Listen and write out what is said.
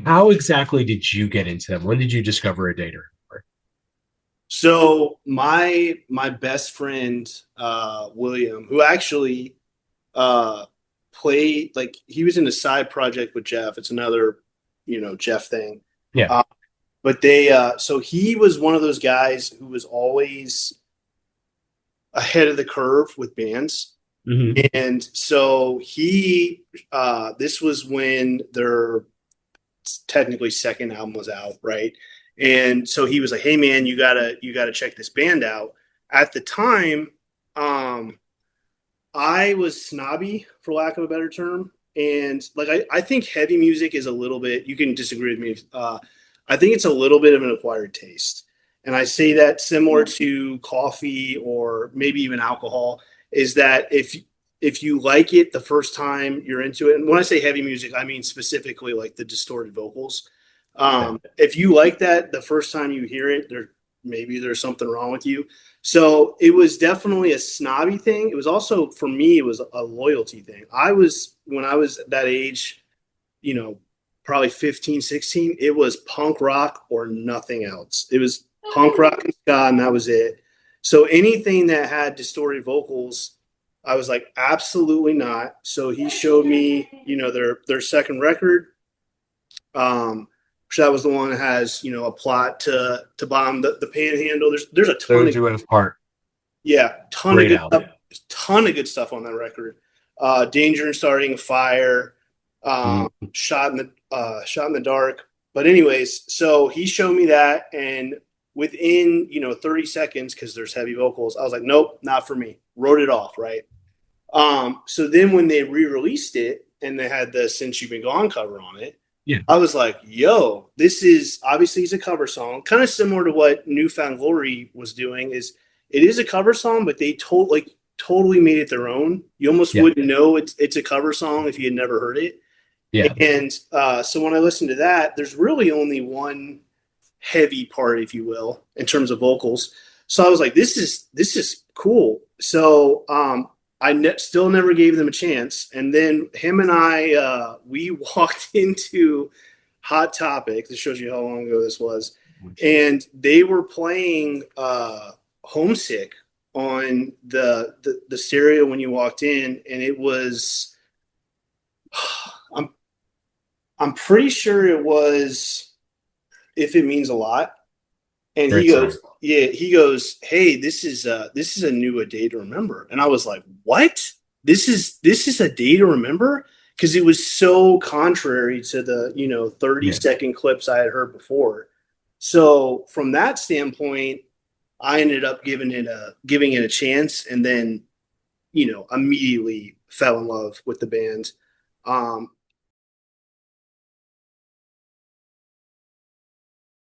How exactly did you get into them? When did you discover A Day to Remember? So my best friend William, who actually uh played, like, he was in a side project with Jeff. It's another, Jeff thing. Yeah. Uh, but they so he was one of those guys who was always ahead of the curve with bands. Hmm. And so he this was when their technically second album was out, right? And so he was like, "Hey man, you gotta check this band out." At the time, um, I was snobby, for lack of a better term, and like I think heavy music is a little bit. You can disagree with me. I think it's a little bit of an acquired taste, and I say that similar to coffee or maybe even alcohol. Is that if you like it the first time you're into it, and when I say heavy music, I mean specifically like the distorted vocals. Yeah. If you like that the first time you hear it, maybe there's something wrong with you. So it was definitely a snobby thing. It was also, for me, it was a loyalty thing. When I was that age, you know, probably 15, 16, it was punk rock or nothing else. It was punk rock and ska, and that was it. So anything that had distorted vocals, I was like, absolutely not. So he showed me, their second record. Which that was the one that has, a plot to bomb the panhandle. There's a ton Those of who have heart. yeah, ton of Great good album. stuff. Ton of good stuff on that record. Danger and Starting a Fire, Mm. Shot in the Dark. But anyways, so he showed me that, and within 30 seconds, because there's heavy vocals, I was like, nope, not for me. Wrote it off, right? So then when they re-released it and they had the Since You've Been Gone cover on it, Yeah. I was like, yo, this is obviously, it's a cover song, kind of similar to what Newfound Glory was doing. Is it is a cover song, but they totally made it their own. You almost Yeah. wouldn't know it's a cover song if you had never heard it. Yeah. And so when I listened to that, there's really only one heavy part, if you will, in terms of vocals. So I was like, this is cool. So still never gave them a chance. And then him and I, we walked into Hot Topic. This shows you how long ago this was. And they were playing Homesick on the stereo when you walked in, and it was I'm I'm pretty sure it was If It Means a Lot. And he Great song. goes, yeah, he goes, hey, this is a new A Day to Remember. And I was like, what? This is A Day to Remember? Because it was so contrary to the 30 Yeah. second clips I had heard before. So from that standpoint, I ended up giving it a chance, and then immediately fell in love with the band.